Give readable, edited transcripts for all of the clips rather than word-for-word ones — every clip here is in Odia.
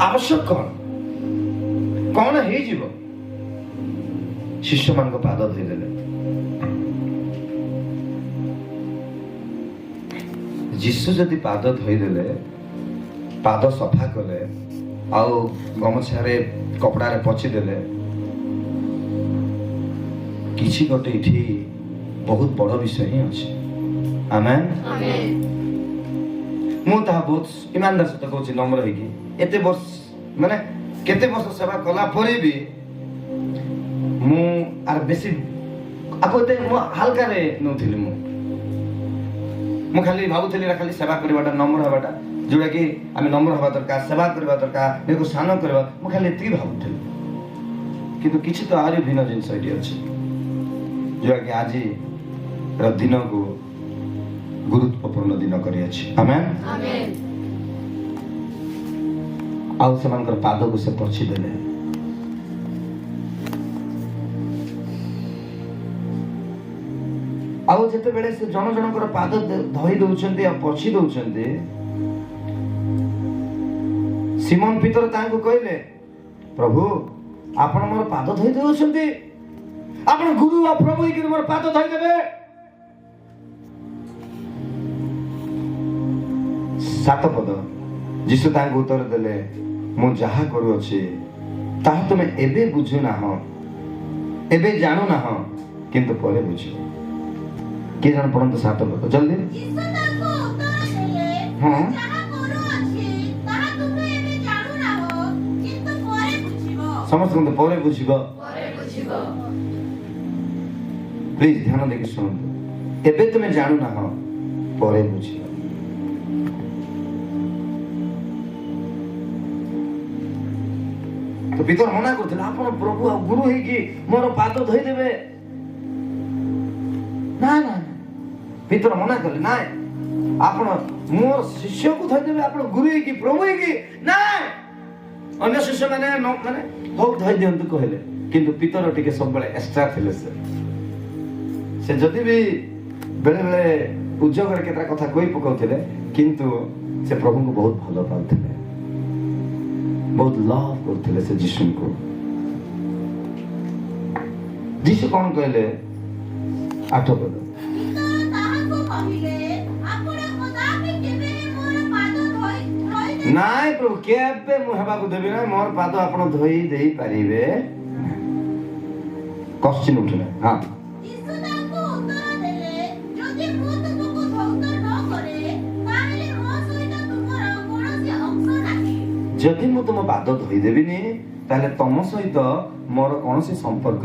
ଆବଶ୍ୟକ କଣ ହେଇଯିବ? ଶିଷ୍ୟମାନଙ୍କ ପାଦ ଧୋଇଦେଲେ। ଯୀଶୁ ଯଦି ପାଦ ଧୋଇଦେଲେ, ପାଦ ସଫା କଲେ, ଆଉ ଗମଛାରେ କପଡ଼ାରେ ପୋଛିଦେଲେ, କିଛି ଗୋଟେ ଏଠି ବହୁତ ବଡ଼ ବିଷୟ ହିଁ ଅଛି। ଆମେନ୍। ମୁଁ ତାହା ବହୁତ ଇମାନଦାର ସହିତ କହୁଛି, ନମ୍ର ହେଇକି। ଏତେ ବର୍ଷ ମାନେ କେତେ ବର୍ଷ ସେବା କଲା ପରେ ବି ମୁଁ ଆର ବେଶୀ ଏତେ ହାଲକାରେ ନଉଥିଲି। ମୁଁ ଖାଲି ଭାବୁଥିଲି ଖାଲି ସେବା କରିବାଟା, ନମ୍ର ହେବାଟା, ଯୋଉଟାକି ଆମେ ନମ୍ର ହେବା ଦରକାର, ସେବା କରିବା ଦରକାର, ନିଜକୁ ସ୍ନାନ କରିବା, ମୁଁ ଖାଲି ଏତିକି ଭାବୁଥିଲି। କିନ୍ତୁ କିଛି ତ ଆହୁରି ଭିନ୍ନ ଜିନିଷ ଏଠି ଅଛି, ଯୋଉଟାକି ଆଜିର ଦିନକୁ ଗୁରୁତ୍ୱପୂର୍ଣ୍ଣ ଦିନ କରିଅଛି। ଆମେନ୍। ଆଉ ସେମାନଙ୍କର ପାଦକୁ ସେ ପୋଛିଦେଲେ। ଆଉ ଯେତେବେଳେ ସେ ଜଣ ଜଣଙ୍କର ପାଦ ଧୋଇ ଦଉଛନ୍ତି ଆଉ ପୋଛି ଦଉଛନ୍ତି, ସିମୋନ ପିତର ତାଙ୍କୁ କହିଲେ, ପ୍ରଭୁ ଆପଣ ମୋର ପାଦ ଧୋଇ ଦଉଛନ୍ତି, ଆପଣ ଗୁରୁ ଆଉ ପ୍ରଭୁ ହେଇକି ମୋର ପାଦ ଧୋଇଦେବେ? 7 ପଦ। ଯୀଶୁ ତାଙ୍କୁ ଉତ୍ତର ଦେଲେ, ମୁଁ ଯାହା କରୁଅଛି ତାହା ତୁମେ ଏବେ ବୁଝୁନାହଁ, ଏବେ ଜାଣୁନାହଁ, କିନ୍ତୁ ପରେ ବୁଝିବ। କିଏ ଜଣ ପଢନ୍ତୁ 7 ପଦ ଜଲ୍ଦି। ହଁ, ସମସ୍ତଙ୍କୁ ପରେ ବୁଝିବ। ପ୍ଲିଜ ଧ୍ୟାନ ଦେଇକି ଶୁଣନ୍ତୁ। ଏବେ ତୁମେ ଜାଣୁନାହଁ, ପରେ ବୁଝିବ। ତ ପିତର ମନା କରୁଥିଲେ, ଆପଣ ପ୍ରଭୁ ଆଉ ଗୁରୁ ହେଇକି ମୋର ପାଦ ଧୋଇଦେବେ? ନା ନା, ପିତର ମନା କଲେ, ନାଇଁ ଆପଣ ମୋର ଶିଷ୍ୟକୁ ଧୋଇଦେବେ, ଆପଣ ଗୁରୁ ହେଇକି ପ୍ରଭୁ ହେଇକି? ନାଇଁ। ଅନ୍ୟ ଶିଷ୍ୟ ମାନେ ହଉ ଧୋଇ ଦିଅନ୍ତୁ କହିଲେ, କିନ୍ତୁ ପିତର ଟିକେ ସବୁବେଳେ ଏକ୍ସଟ୍ରା ଥିଲେ। ସେ ଯଦି ବି ବେଳେ ବେଳେ ଉଦ୍యోଗରେ କେତେଟା କଥା କହି ପକାଉଥିଲେ, କିନ୍ତୁ ସେ ପ୍ରଭୁଙ୍କୁ ବହୁତ ଭଲ ପାଉଥିଲେ, ବହୁତ ଲଭ୍ କରୁଥିଲେ ସେ ଯୀଶୁଙ୍କୁ। ଯୀଶୁ କଣ କହିଲେ? 8 ପଦ। ନାଇଁ ପ୍ରଭୁ, କେବେ ମୁଁ ହେବାକୁ ଦେବି ନାହିଁ, ମୋର ପାଦ ଆପଣ ଧୋଇ ଦେଇ ପାରିବେ। କ୍ୱେଶ୍ଚିନ୍ ଉଠିଲା। ହଁ, ଯଦି ମୁଁ ତୁମ ପାଦ ଧୋଇଦେବିନି, ତାହେଲେ ତମ ସହିତ ମୋର କୌଣସି ସମ୍ପର୍କ।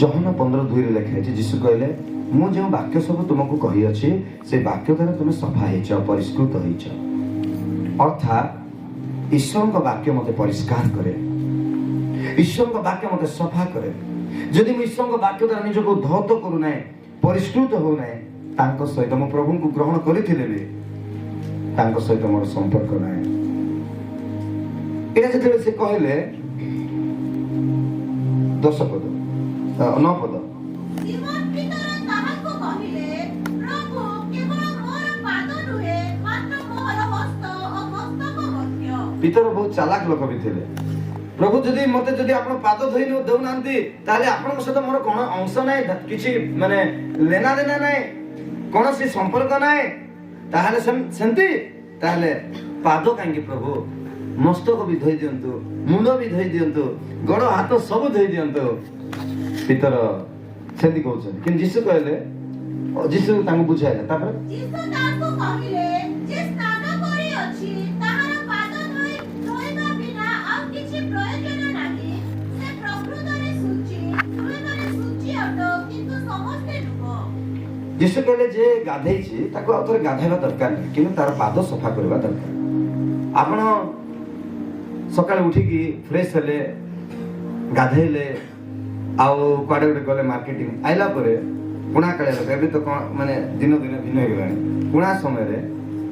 ଯୋହନ 15:2 ଲେଖା ହେଇଛି, ଯୀଶୁ କହିଲେ, ମୁଁ ଯେଉଁ ବାକ୍ୟ ସବୁ ତୁମକୁ କହିଅଛି, ସେ ବାକ୍ୟ ଦ୍ୱାରା ତୁମେ ସଫା ହେଇଛ, ପରିଷ୍କୃତ ହେଇଛ। ଅର୍ଥାତ୍ ଈଶ୍ୱରଙ୍କ ବାକ୍ୟ ମତେ ପରିଷ୍କାର କରେ, ଈଶ୍ୱରଙ୍କ ବାକ୍ୟ ମତେ ସଫା କରେ। ଯଦି ମୁଁ ଈଶ୍ୱରଙ୍କ ବାକ୍ୟ ଦ୍ୱାରା ନିଜକୁ ଧୌତ କରୁନାହିଁ, ପରିଷ୍କୃତ ହଉନାହିଁ, ତାଙ୍କ ସହିତ ମୁଁ ପ୍ରଭୁଙ୍କୁ ଗ୍ରହଣ କରିଥିଲେ ବି ତାଙ୍କ ସହିତ ମୋର ସମ୍ପର୍କ ନାହିଁ। ଏଇଟା ଯେତେବେଳେ ସେ କହିଲେ, 10 ପଦ 9 ପଦ। ପିତର ବହୁତ ଚାଲାକ ଲୋକ ବି ଥିଲେ। ପ୍ରଭୁ ଯଦି ଆପଣ ପାଦ ଧୋଇ ଦେଉନାହାନ୍ତି, ତାହେଲେ ଆପଣଙ୍କ ସହିତ ମୋର କଣ ଅଂଶ ନାହିଁ, କିଛି ଲେନା ଦେନା ନାହିଁ, କୌଣସି ସମ୍ପର୍କ ନାହିଁ। ତାହେଲେ ସେମିତି ତାହେଲେ ପାଦ କାହିଁକି ପ୍ରଭୁ? ମସ୍ତକ ବି ଧୋଇ ଦିଅନ୍ତୁ, ମୁଣ୍ଡ ବି ଧୋଇ ଦିଅନ୍ତୁ, ଗୋଡ ହାତ ସବୁ ଧୋଇ ଦିଅନ୍ତୁ। ପିତର ସେମିତି କହୁଛନ୍ତି, କିନ୍ତୁ ଯୀଶୁ କହିଲେ, ଯୀଶୁ ତାଙ୍କୁ ବୁଝାଇଲେ। ତାପରେ ଯୀଶୁ କହିଲେ, ଯେ ଗାଧେଇଛି ତାକୁ ଆଉ ଥରେ ଗାଧେଇବା ଦରକାର ନାହିଁ, କିନ୍ତୁ ତାର ପାଦ ସଫା କରିବା ଦରକାର। ଆପଣ ସକାଳେ ଉଠିକି ଫ୍ରେଶ ହେଲେ, ଗାଧେଇଲେ, ଆଉ କୁଆଡେ ଗୋଟେ ଗଲେ ମାର୍କେଟିଂ, ଆଇଲା ପରେ ପୁଣା କାଳିଆ ଲୋକ, ଏବେ ତ କଣ ଦିନ ଦିନ ଭିନ୍ନ ହେଇଗଲାଣି। ପୁଣା ସମୟରେ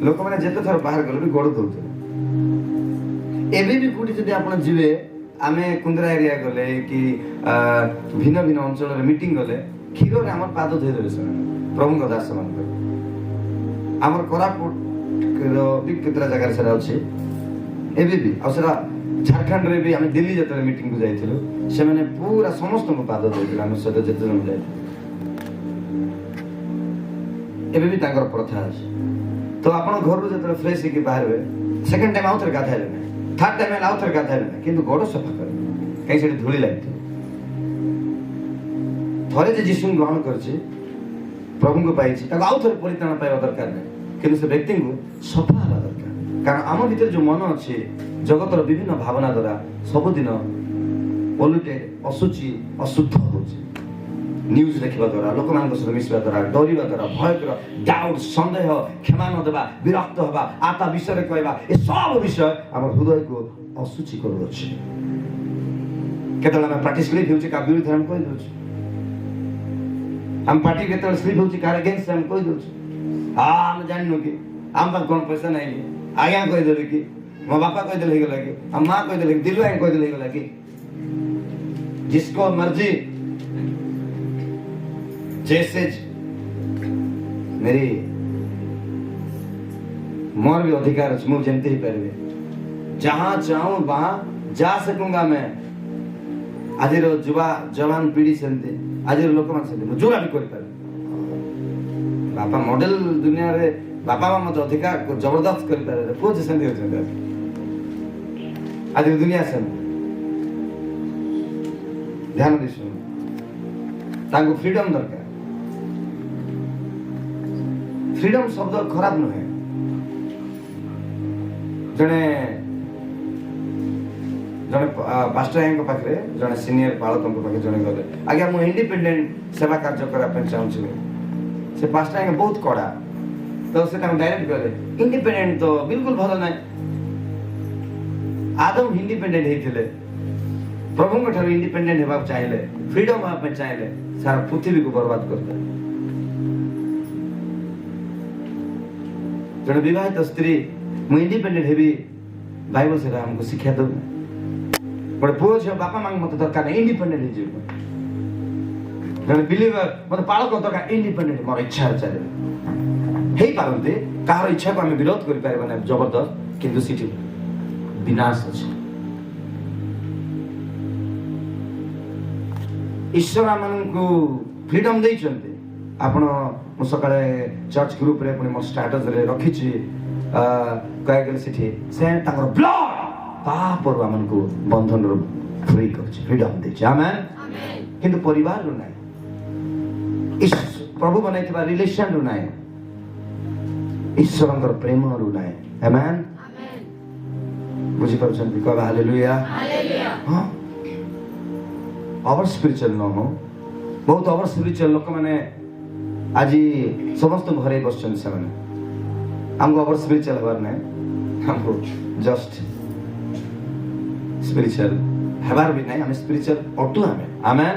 ଲୋକମାନେ ଯେତେ ଥର ବାହାର ଗଲେ ବି ଗୋଡ ଧୋଉଥିଲେ। ଏବେ ବି କୋଉଠି ଯଦି ଆପଣ ଯିବେ, ଆମେ କୁନ୍ଦ୍ରା ଏରିଆ ଗଲେ କି ଭିନ୍ନ ଭିନ୍ନ ଅଞ୍ଚଳରେ ମିଟିଂ ଗଲେ, କ୍ଷୀରରେ ଆମର ପାଦ ଧୋଇଦେବେ ସେମାନେ ପ୍ରଭୁଙ୍କ ଦାସ ମାନଙ୍କ। ଆମର କୋରାପୁଟର ବି କେତେଟା ଜାଗାରେ ସେଟା ଅଛି ଏବେ ବି। ଆଉ ସେଟା ଝାଡ଼ଖଣ୍ଡରେ ବି ଆମେ ଦିଲ୍ଲୀ ଯେତେବେଳେ ମିଟିଂକୁ ଯାଇଥିଲୁ ସେମାନେ ପୁରା ସମସ୍ତଙ୍କୁ ପାଦ ଧୋଇଥିଲେ ଆମ ସହିତ ଯେତେ ଜଣ ଯାଇଥିଲେ। ଏବେ ବି ତାଙ୍କର ପ୍ରଥା ଅଛି। ତ ଆପଣ ଘରରୁ ଯେତେବେଳେ ଫ୍ରେଶ ହେଇକି ବାହାରିବେ ସେକେଣ୍ଡ ଟାଇମ୍ ଆଉ ଥରେ ଗାଧାଇଲେ ନାହିଁ, ଥାର୍ଡ ଟାଇମ୍ ହେଲେ ଆଉ ଥରେ ଗାଧାଇଲେ ନାହିଁ, କିନ୍ତୁ ଗୋଡ଼ ସଫା କରିବେ କାହିଁକି ସେଠି ଧୂଳି ଲାଗିଥିବ। ଥରେ ଯେ ଯୀଶୁଙ୍କୁ ଗ୍ରହଣ କରିଛି ପ୍ରଭୁଙ୍କୁ ପାଇଛି ତାକୁ ଆଉ ଥରେ ପରିତ୍ରାଣ ପାଇବା ଦରକାର ନାହିଁ, କିନ୍ତୁ ସେ ବ୍ୟକ୍ତିଙ୍କୁ ସଫା ହେବା ଦରକାର। କାରଣ ଆମ ଭିତରେ ଯୋଉ ମନ ଅଛି ଜଗତର ବିଭିନ୍ନ ଭାବନା ଦ୍ୱାରା ସବୁଦିନ ପଲ୍ୟୁଟେଡ୍ ଅଶୁଚି ଅଶୁଦ୍ଧ ହଉଛି। ନ୍ୟୁଜ ଦେଖିବା ଦ୍ୱାରା, ଲୋକମାନଙ୍କ ସହିତ ମିଶିବା ଦ୍ୱାରା, ଡରିବା ଦ୍ୱାରା, ଭୟ କରିବା, ଡାଉଟ୍, ସନ୍ଦେହ, କ୍ଷମା ନ ଦେବା, ବିରକ୍ତ ହେବା, ତା ବିଷୟରେ କହିବା, ଏସବୁ ବିଷୟ ଆମ ହୃଦୟକୁ ଅଶୁଚି କରୁଅଛି। କେତେବେଳେ ଆମେ ପାର୍ଟି ସ୍ଲିପ୍ ହେଉଛି କାହା ବିରୁଦ୍ଧରେ ଆମେ କହିଦେଉଛୁ, ଆମ ପାର୍ଟି କେତେବେଳେ ସ୍ଲିପ୍ ହେଉଛି କାହାର ଏଗେନ୍ଷ୍ଟ ଆମେ କହିଦେଉଛୁ। ଆମେ ଜାଣିନୁ କି ଆମ ପାଖରେ କ'ଣ ପଇସା ନାହିଁ କି, ଆଜ୍ଞା କହିଦେଲେ କି, ମୋ ବାପା କହିଦେଲେ ହେଇଗଲା କି, ଆମ ମା କହିଦେଲେ କି, ଦିଲୁ ଆଜ୍ଞା କହିଦେଲେ ହେଇଗଲା କି। जिसको मर्जी जैसे मेरी मोर भी अधिकार अच्छे मुझे जमते ही पारे जहां चाहूं वहां जा सकूंगा मैं। आज युवा जवान पीढ़ी से आज लोक मान जोरा भी कर बापा मॉडल दुनिया रे बापा मां मत अधिकार जबरदस्त कर पारे पुओ से आज दुनिया से ध्यान दी शुणु तांको फ्रीडम दरकार। फ्रीडम शब्द खराब नुहे। जने जने पास्टर आयन पाखे जने सीनियर पालक पाखे जने गले आज्ञा मु इंडिपेंडेंट सेवा कार्य करा पे चाहूँ से पास्टर आयन बहुत कड़ा तो से डायरेक्ट गले इंडिपेंडेंट तो बिल्कुल भल ना आदम इंडिपेंडेंट होते प्रभु इंडिपेंडेंट होगा चाहिए फ्रीडम होगा चाहिए सारा पृथ्वी को बर्बाद करते जन विवाहित स्त्री मु इंडिपेंडेंट हेबी बाइबल से हमको शिक्षा दो गोटे पुओ झील बापा मांग मत दरकार नहीं इंडिपेंडेंट हो जन बिलीवर मत पालक दरकार इंडिपेंडेंट मोर इच्छा चले हे पारते कहार इच्छा को आम विरोध कर जबरदस्त किंतु सीठी विनाश अच्छे। ईश्वर आमको फ्रीडम देइछन्ते आपण मो सकाळे चर्च ग्रुप रे पुनी मो स्टेटस रे रखी छी कह गेल सिठी से तांगर ब्लड पापर आमको बंधन रो फ्री कर छी फ्रीडम दे छी आमेन आमेन किंतु परिवार रो नै इस प्रभु बनाइतबा रिलेशन रो नै ईश्वरंकर प्रेम रो नै आमेन आमेन बुझी परछन्ती कहबा हालेलुया हालेलुया हां अवर स्पिरिचुअल न हो बहुत अवर स्पिरिचुअल लोक माने आज समस्त घरे बसछन से माने हमको अवर स्पिरिचुअल हबार नै हमको जस्ट स्पिरिचुअल हबार भी नै हम स्पिरिचुअल अटू हमें आमेन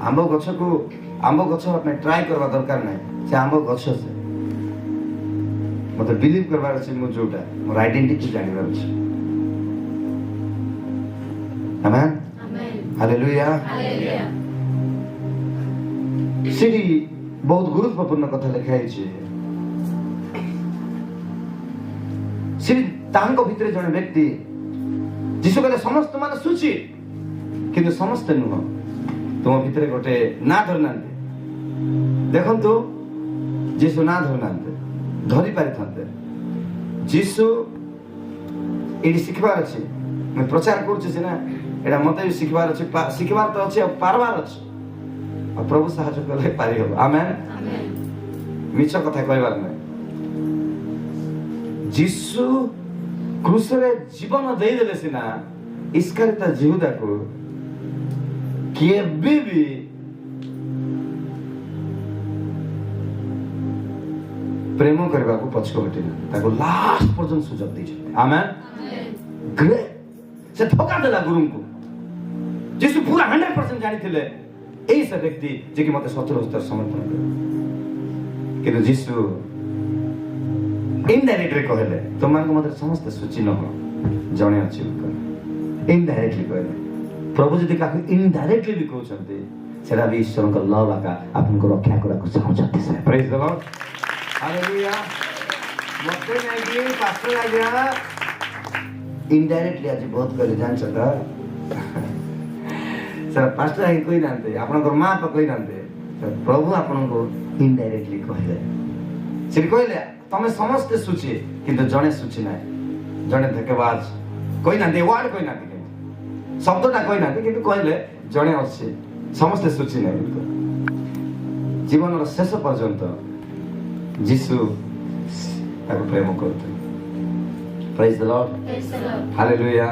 आंबो गछ को आंबो गछ अपने ट्राई करबा दरकार नै से आंबो गछ से मतलब बिलीव करबार छै मु जोटा मोर आइडेंटिटी जानिबार छै आमेन हालेलुया हालेलुया सिटी बहुत गुरुत्वपूर्ण कथा लिखाई छे सिटी तांको भितरे जने व्यक्ति जिसु कहले समस्त माने सूची किंतु समस्त नुह तुम भितरे गोटे ना धरनांते देखंतु जिसु ना धरनांते धरि पारि थांते जिसु एडी शिखबार अछि मैं प्रचार करछि सिना एटा मते भी शिखबार अछि शिखबार तो अछि पारबार अछि और प्रभु साहाय्य करले पारि हो आमेन आमेन मिछ कथा कहबार नै जिसु क्रूस रे जीवन दे देले सिना इस्करियोत यहूदा को केबे भी प्रेम करबा को पछको हटिना ताको लास्ट पर्यंत सुजग दै छै आमेन आमेन ग्रेट से ठोका देला गुरु को जिसु पूरा 100% जानी थिले एई से व्यक्ति जे कि मते 70 हस्तर समर्पण करे किंतु जिसु इनडायरेक्टली कहले तुमन को मते समस्त सूची न हो जणे अछि इनडायरेक्टली कहले प्रभु जदि काकु इनडायरेक्टली भी कहउछन्ते ସେଟା ବି ଈଶ୍ୱରଙ୍କ ଲଭ୍ ଆକା ଆପଣଙ୍କୁ ରକ୍ଷା କରିବାକୁ ଚାହୁଁଛନ୍ତି ସେ। ପ୍ରେଜ୍ ଦ ଲର୍ଡ, ହାଲେଲୁୟା। ମତେ ନେଇକି ପାଷ୍ଟର ଆଜ୍ଞା ଇନଡାଇରେକ୍ଟଲି ଆଜି ବହୁତ କହିଲେ ଜାଣିଛ ତ ସାର୍ ପାଷ୍ଟର ଆଜ୍ଞା କହିନାହାନ୍ତି, ଆପଣଙ୍କର ମା ବାପା କହିନାହାନ୍ତି, ପ୍ରଭୁ ଆପଣଙ୍କୁ ଇନଡାଇରେକ୍ଟଲି କହିଲେ। ସେଠି କହିଲେ ତମେ ସମସ୍ତେ ସୂଚି କିନ୍ତୁ ଜଣେ ସୂଚି ନାହିଁ, ଜଣେ ଧୋକେବାଜ କହିନାହାନ୍ତି, ୱାର୍ଡ କହିନାହାନ୍ତି, କିନ୍ତୁ ଶବ୍ଦଟା କହିନାହାନ୍ତି, କିନ୍ତୁ କହିଲେ ଜଣେ ଅଛି, ସମସ୍ତେ ସୂଚି ନାହିଁ। ଜୀବନର ଶେଷ ପର୍ଯ୍ୟନ୍ତ ଯୀଶୁ ତାକୁ ପ୍ରେମ କରୁଥିଲେ। ପ୍ରେଜ୍ ଦ ଲର୍ଡ, ହାଲେଲୁୟା।